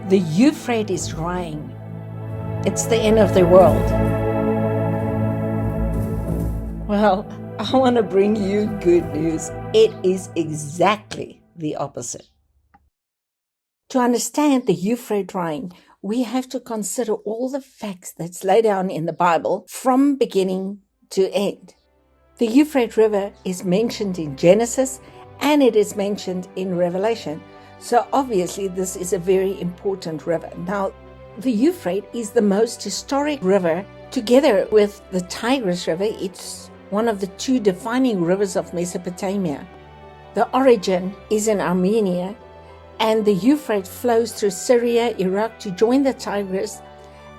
The Euphrates is drying. It's the end of the world. Well, I want to bring you good news. It is exactly the opposite. To understand the Euphrates drying, we have to consider all the facts that's laid down in the Bible from beginning to end. The Euphrates River is mentioned in Genesis and it is mentioned in Revelation. So obviously this is a very important river. Now, the Euphrates is the most historic river. Together with the Tigris River, it's one of the two defining rivers of Mesopotamia. The origin is in Armenia, and the Euphrates flows through Syria, Iraq to join the Tigris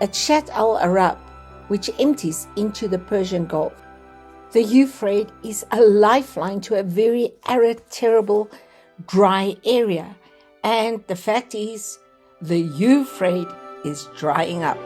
at Shat al-Arab, which empties into the Persian Gulf. The Euphrates is a lifeline to a very arid, terrible, dry area. And the fact is, the Euphrates is drying up.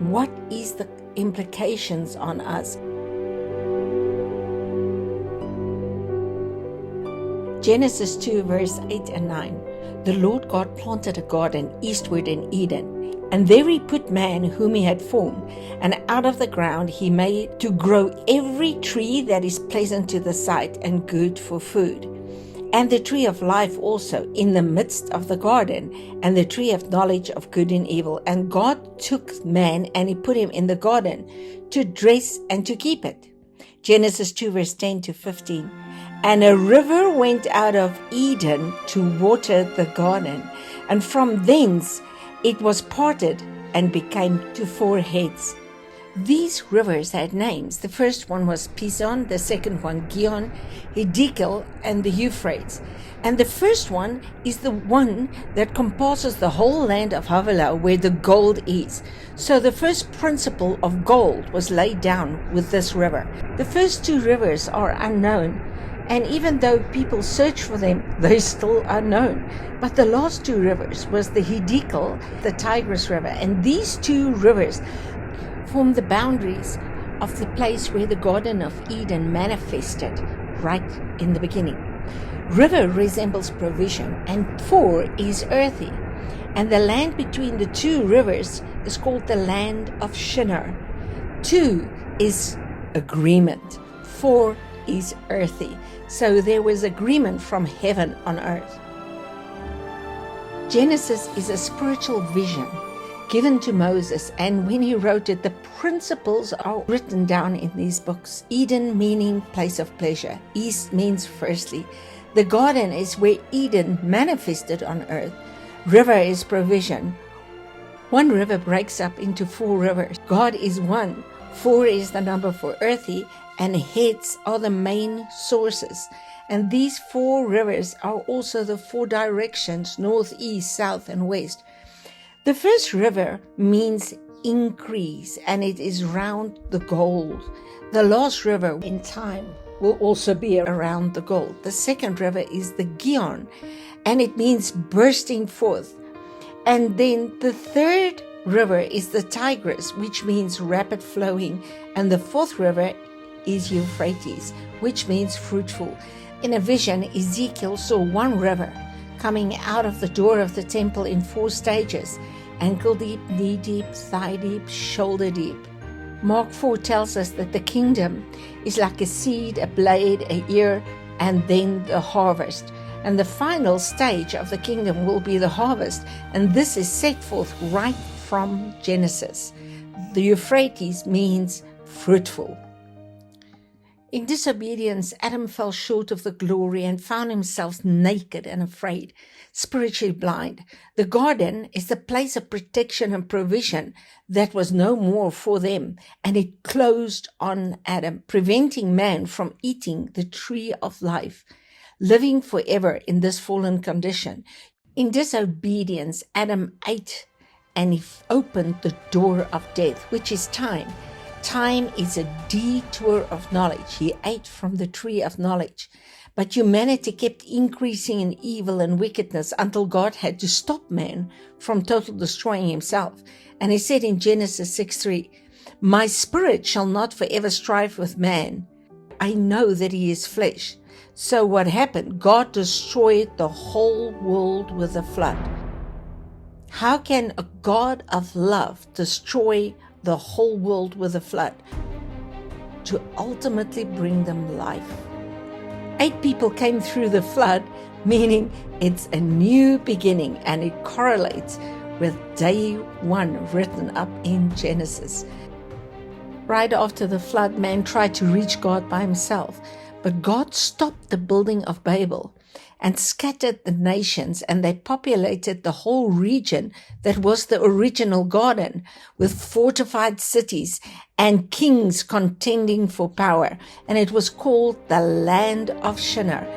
What is the implications on us? Genesis 2 verse 8 and 9. The Lord God planted a garden eastward in Eden, and there he put man whom he had formed, and out of the ground he made to grow every tree that is pleasant to the sight and good for food, and the tree of life also in the midst of the garden, and the tree of knowledge of good and evil. And God took man and he put him in the garden to dress and to keep it. Genesis 2 verse 10 to 15. And a river went out of Eden to water the garden, and from thence it was parted and became to 4 heads. These rivers had names. The first one was Pison, the second one Gihon, Hiddekel, and the Euphrates. And the first one is the one that compasses the whole land of Havilah, where the gold is. So the first principle of gold was laid down with this river. The first 2 rivers are unknown, and even though people search for them, they're still unknown. But the last 2 rivers was the Hiddekel, the Tigris River, and these 2 rivers form the boundaries of the place where the Garden of Eden manifested right in the beginning. River resembles provision, and 4 is earthy. And the land between the 2 rivers is called the land of Shinar. 2 is agreement. 4 is earthy. So there was agreement from heaven on earth. Genesis is a spiritual vision given to Moses, and when he wrote it, the principles are written down in these books. Eden meaning place of pleasure. East means firstly. The garden is where Eden manifested on earth. River is provision. 1 river breaks up into 4 rivers. God is one. 4 is the number for earthy, and heads are the main sources. And these 4 rivers are also the 4 directions, north, east, south, and west. The first river means increase, and it is round the gold. The last river in time will also be around the gold. The second river is the Gihon, and it means bursting forth. And then the third river is the Tigris, which means rapid flowing. And the 4th river is Euphrates, which means fruitful. In a vision, Ezekiel saw 1 river coming out of the door of the temple in 4 stages: ankle deep, knee deep, thigh deep, shoulder deep. Mark 4 tells us that the kingdom is like a seed, a blade, a ear, and then the harvest. And the final stage of the kingdom will be the harvest, and this is set forth right from Genesis. The Euphrates means fruitful. In disobedience, Adam fell short of the glory and found himself naked and afraid, spiritually blind. The garden is the place of protection and provision that was no more for them, and it closed on Adam, preventing man from eating the tree of life, living forever in this fallen condition. In disobedience, Adam ate, and he opened the door of death, which is time. Time is a detour of knowledge. He ate from the tree of knowledge. But humanity kept increasing in evil and wickedness until God had to stop man from total destroying himself. And he said in Genesis 6:3, "My spirit shall not forever strive with man. I know that he is flesh." So what happened? God destroyed the whole world with a flood. How can a God of love destroy the whole world with a flood? To ultimately bring them life. 8 people came through the flood, meaning it's a new beginning, and it correlates with day 1 written up in Genesis. Right after the flood, man tried to reach God by himself, but God stopped the building of Babel and scattered the nations, and they populated the whole region that was the original garden with fortified cities and kings contending for power. And it was called the land of Shinar.